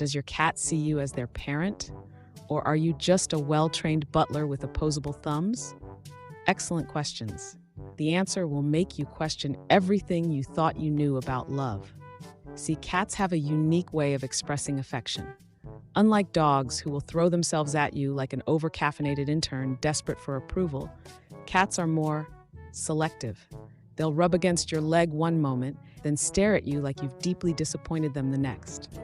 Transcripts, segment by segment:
Does your cat see you as their parent? Or are you just a well-trained butler with opposable thumbs? Excellent questions. The answer will make you question everything you thought you knew about love. See, cats have a unique way of expressing affection. Unlike dogs who will throw themselves at you like an over-caffeinated intern desperate for approval, cats are more selective. They'll rub against your leg one moment, then stare at you like you've deeply disappointed them the next.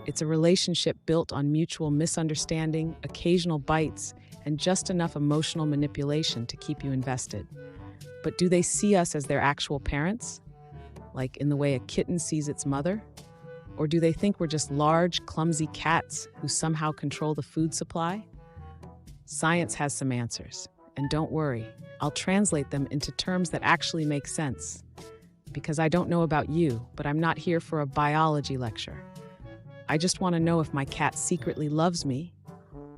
It's a relationship built on mutual misunderstanding, occasional bites, and just enough emotional manipulation to keep you invested. But do they see us as their actual parents? Like in the way a kitten sees its mother? Or do they think we're just large, clumsy cats who somehow control the food supply? Science has some answers. And don't worry, I'll translate them into terms that actually make sense. Because I don't know about you, but I'm not here for a biology lecture. I just want to know if my cat secretly loves me,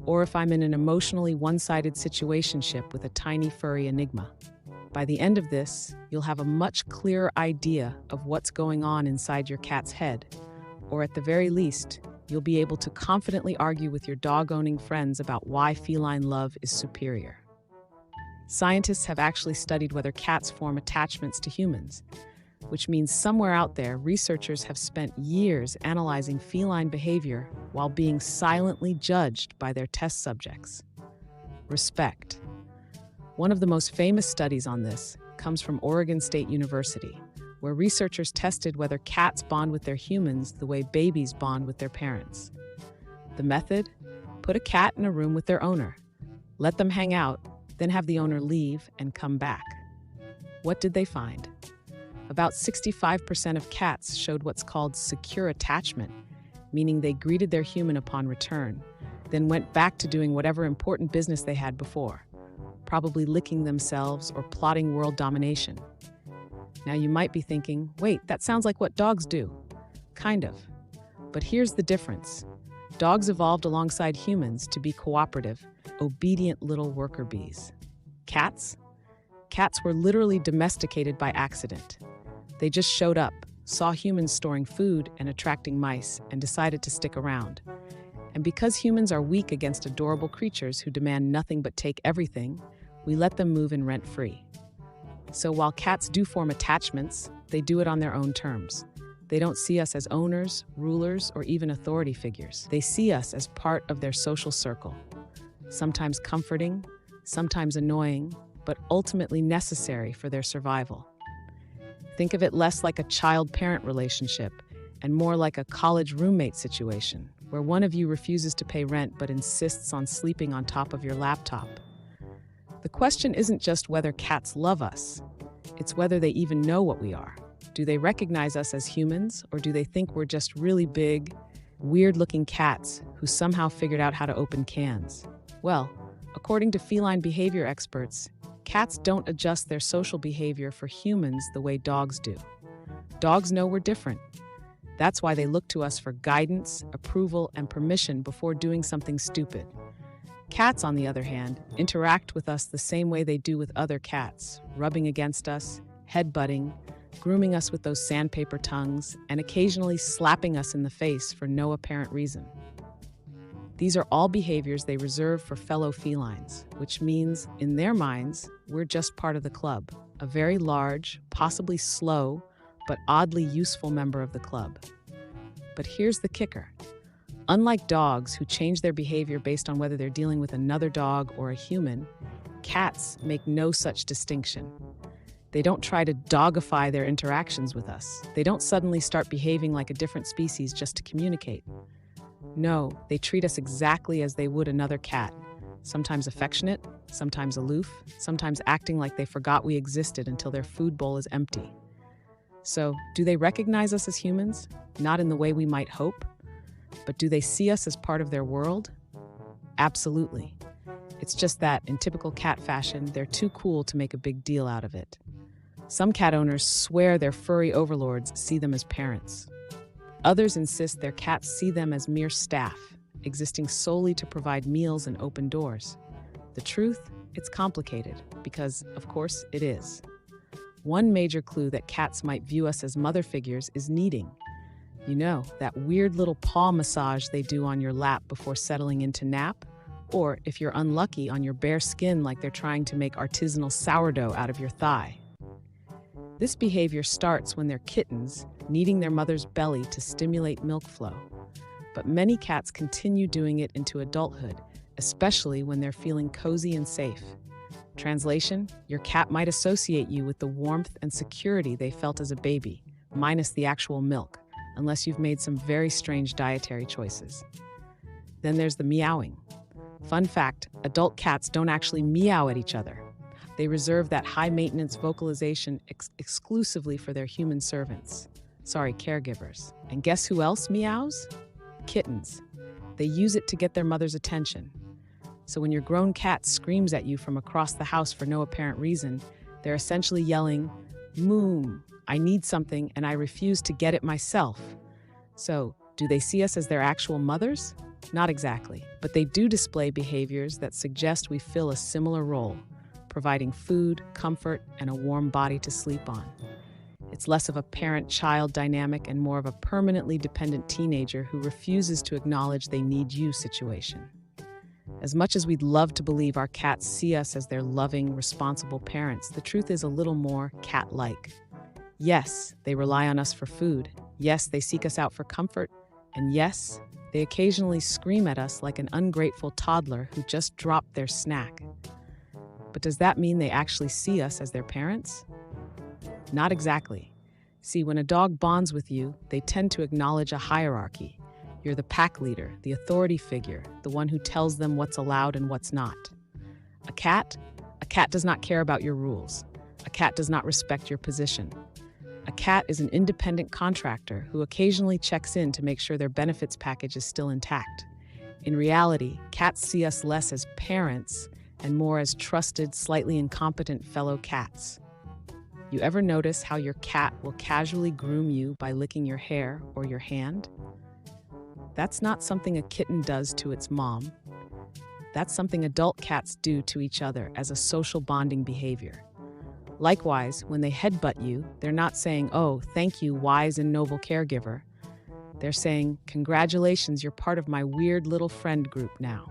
or if I'm in an emotionally one-sided situationship with a tiny furry enigma. By the end of this, you'll have a much clearer idea of what's going on inside your cat's head, or at the very least, you'll be able to confidently argue with your dog-owning friends about why feline love is superior. Scientists have actually studied whether cats form attachments to humans, which means somewhere out there, researchers have spent years analyzing feline behavior while being silently judged by their test subjects. Respect. One of the most famous studies on this comes from Oregon State University, where researchers tested whether cats bond with their humans the way babies bond with their parents. The method? Put a cat in a room with their owner. Let them hang out, then have the owner leave and come back. What did they find? About 65% of cats showed what's called secure attachment, meaning they greeted their human upon return, then went back to doing whatever important business they had before, probably licking themselves or plotting world domination. Now you might be thinking, wait, that sounds like what dogs do. Kind of. But here's the difference. Dogs evolved alongside humans to be cooperative, obedient little worker bees. Cats? Cats were literally domesticated by accident. They just showed up, saw humans storing food and attracting mice, and decided to stick around. And because humans are weak against adorable creatures who demand nothing but take everything, we let them move in rent-free. So while cats do form attachments, they do it on their own terms. They don't see us as owners, rulers, or even authority figures. They see us as part of their social circle. Sometimes comforting, sometimes annoying, but ultimately necessary for their survival. Think of it less like a child-parent relationship and more like a college roommate situation, where one of you refuses to pay rent but insists on sleeping on top of your laptop. The question isn't just whether cats love us, it's whether they even know what we are. Do they recognize us as humans, or do they think we're just really big, weird-looking cats who somehow figured out how to open cans? Well, according to feline behavior experts, cats don't adjust their social behavior for humans the way dogs do. Dogs know we're different. That's why they look to us for guidance, approval, and permission before doing something stupid. Cats, on the other hand, interact with us the same way they do with other cats, rubbing against us, headbutting, grooming us with those sandpaper tongues, and occasionally slapping us in the face for no apparent reason. These are all behaviors they reserve for fellow felines, which means, in their minds, we're just part of the club, a very large, possibly slow, but oddly useful member of the club. But here's the kicker. Unlike dogs who change their behavior based on whether they're dealing with another dog or a human, cats make no such distinction. They don't try to dogify their interactions with us. They don't suddenly start behaving like a different species just to communicate. No, they treat us exactly as they would another cat, sometimes affectionate, sometimes aloof, sometimes acting like they forgot we existed until their food bowl is empty. So, do they recognize us as humans? Not in the way we might hope. But do they see us as part of their world? Absolutely. It's just that, in typical cat fashion, they're too cool to make a big deal out of it. Some cat owners swear their furry overlords see them as parents. Others insist their cats see them as mere staff, existing solely to provide meals and open doors. The truth? It's complicated, because, of course, it is. One major clue that cats might view us as mother figures is needing. You know, that weird little paw massage they do on your lap before settling into nap? Or, if you're unlucky, on your bare skin like they're trying to make artisanal sourdough out of your thigh. This behavior starts when they're kittens, kneading their mother's belly to stimulate milk flow. But many cats continue doing it into adulthood, especially when they're feeling cozy and safe. Translation: your cat might associate you with the warmth and security they felt as a baby, minus the actual milk, unless you've made some very strange dietary choices. Then there's the meowing. Fun fact, adult cats don't actually meow at each other. They reserve that high-maintenance vocalization exclusively for their human servants. Sorry, caregivers. And guess who else meows? Kittens. They use it to get their mother's attention. So when your grown cat screams at you from across the house for no apparent reason, they're essentially yelling, "Moom, I need something and I refuse to get it myself." So, do they see us as their actual mothers? Not exactly, but they do display behaviors that suggest we fill a similar role, providing food, comfort, and a warm body to sleep on. It's less of a parent-child dynamic and more of a permanently dependent teenager who refuses to acknowledge they need you situation. As much as we'd love to believe our cats see us as their loving, responsible parents, the truth is a little more cat-like. Yes, they rely on us for food. Yes, they seek us out for comfort. And yes, they occasionally scream at us like an ungrateful toddler who just dropped their snack. But does that mean they actually see us as their parents? Not exactly. See, when a dog bonds with you, they tend to acknowledge a hierarchy. You're the pack leader, the authority figure, the one who tells them what's allowed and what's not. A cat does not care about your rules. A cat does not respect your position. A cat is an independent contractor who occasionally checks in to make sure their benefits package is still intact. In reality, cats see us less as parents and more as trusted, slightly incompetent fellow cats. You ever notice how your cat will casually groom you by licking your hair or your hand? That's not something a kitten does to its mom. That's something adult cats do to each other as a social bonding behavior. Likewise, when they headbutt you, they're not saying, "Oh, thank you, wise and noble caregiver." They're saying, "Congratulations, you're part of my weird little friend group now."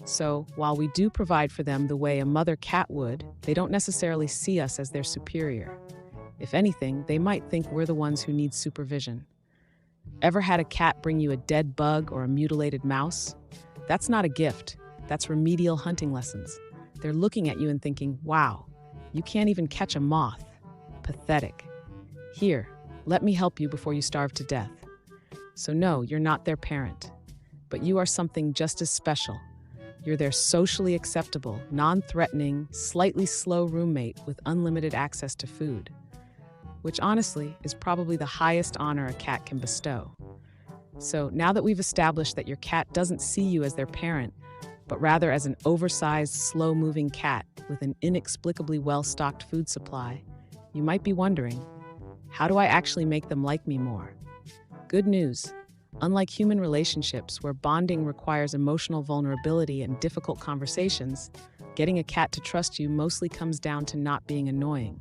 So, while we do provide for them the way a mother cat would, they don't necessarily see us as their superior. If anything, they might think we're the ones who need supervision. Ever had a cat bring you a dead bug or a mutilated mouse? That's not a gift. That's remedial hunting lessons. They're looking at you and thinking, "Wow, you can't even catch a moth. Pathetic. Here, let me help you before you starve to death." So no, you're not their parent. But you are something just as special. You're their socially acceptable, non-threatening, slightly slow roommate with unlimited access to food. Which honestly is probably the highest honor a cat can bestow. So now that we've established that your cat doesn't see you as their parent, but rather as an oversized, slow-moving cat with an inexplicably well-stocked food supply, you might be wondering, how do I actually make them like me more? Good news. Unlike human relationships where bonding requires emotional vulnerability and difficult conversations, getting a cat to trust you mostly comes down to not being annoying.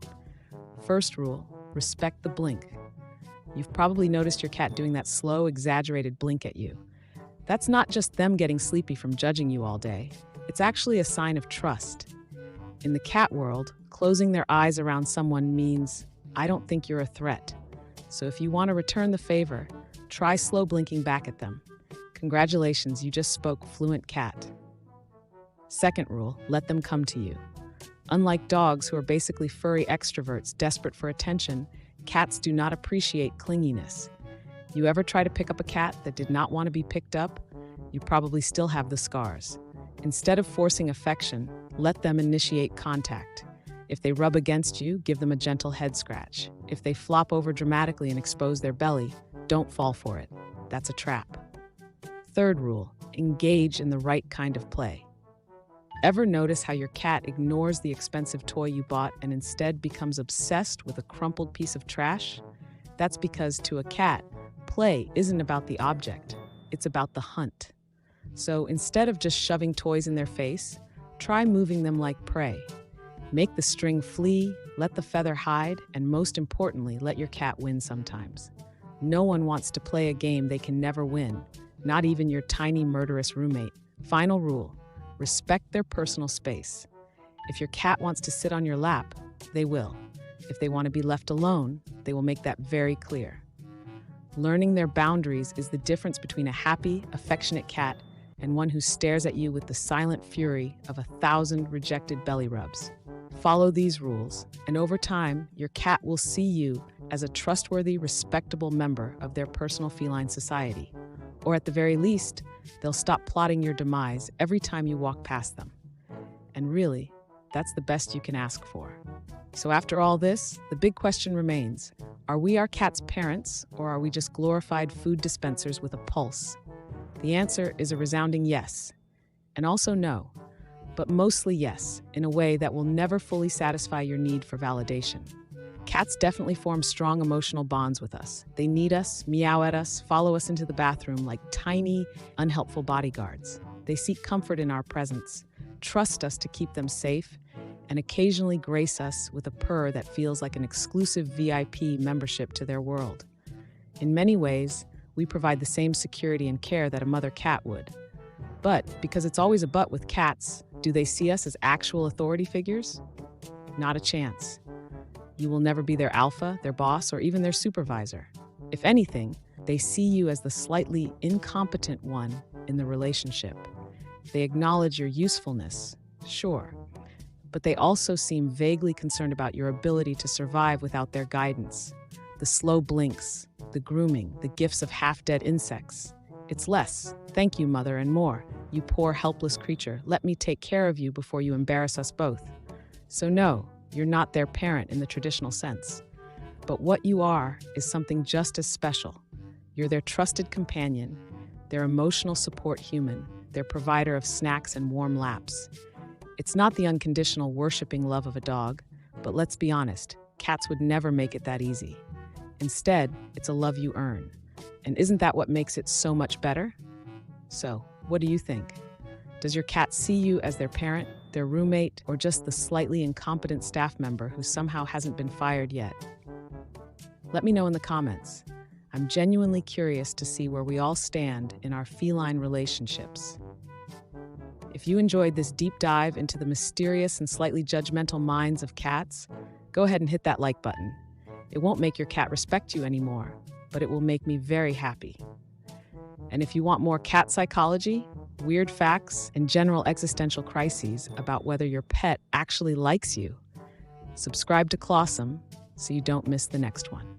First rule, respect the blink. You've probably noticed your cat doing that slow, exaggerated blink at you. That's not just them getting sleepy from judging you all day. It's actually a sign of trust. In the cat world, closing their eyes around someone means, "I don't think you're a threat." So if you want to return the favor, try slow blinking back at them. Congratulations, you just spoke fluent cat. Second rule, let them come to you. Unlike dogs who are basically furry extroverts desperate for attention, cats do not appreciate clinginess. You ever try to pick up a cat that did not want to be picked up? You probably still have the scars. Instead of forcing affection, let them initiate contact. If they rub against you, give them a gentle head scratch. If they flop over dramatically and expose their belly, don't fall for it. That's a trap. Third rule, engage in the right kind of play. Ever notice how your cat ignores the expensive toy you bought and instead becomes obsessed with a crumpled piece of trash? That's because to a cat, play isn't about the object, it's about the hunt. So instead of just shoving toys in their face, try moving them like prey. Make the string flee, let the feather hide, and most importantly, let your cat win sometimes. No one wants to play a game they can never win, not even your tiny murderous roommate. Final rule: respect their personal space. If your cat wants to sit on your lap, they will. If they want to be left alone, they will make that very clear. Learning their boundaries is the difference between a happy, affectionate cat and one who stares at you with the silent fury of 1,000 rejected belly rubs. Follow these rules, and over time, your cat will see you as a trustworthy, respectable member of their personal feline society. Or at the very least, they'll stop plotting your demise every time you walk past them. And really, that's the best you can ask for. So after all this, the big question remains: are we our cat's parents, or are we just glorified food dispensers with a pulse? The answer is a resounding yes, and also no, but mostly yes, in a way that will never fully satisfy your need for validation. Cats definitely form strong emotional bonds with us. They need us, meow at us, follow us into the bathroom like tiny, unhelpful bodyguards. They seek comfort in our presence, trust us to keep them safe, and occasionally grace us with a purr that feels like an exclusive VIP membership to their world. In many ways, we provide the same security and care that a mother cat would. But because it's always a but with cats, do they see us as actual authority figures? Not a chance. You will never be their alpha, their boss, or even their supervisor. If anything, they see you as the slightly incompetent one in the relationship. They acknowledge your usefulness, sure, but they also seem vaguely concerned about your ability to survive without their guidance. The slow blinks, the grooming, the gifts of half-dead insects. It's less, thank you, mother, and more. You poor, helpless creature, let me take care of you before you embarrass us both. So no, you're not their parent in the traditional sense. But what you are is something just as special. You're their trusted companion, their emotional support human, their provider of snacks and warm laps. It's not the unconditional worshiping love of a dog, but let's be honest, cats would never make it that easy. Instead, it's a love you earn. And isn't that what makes it so much better? So, what do you think? Does your cat see you as their parent, their roommate, or just the slightly incompetent staff member who somehow hasn't been fired yet? Let me know in the comments. I'm genuinely curious to see where we all stand in our feline relationships. If you enjoyed this deep dive into the mysterious and slightly judgmental minds of cats, go ahead and hit that like button. It won't make your cat respect you anymore, but it will make me very happy. And if you want more cat psychology, weird facts, and general existential crises about whether your pet actually likes you, subscribe to Klawsome so you don't miss the next one.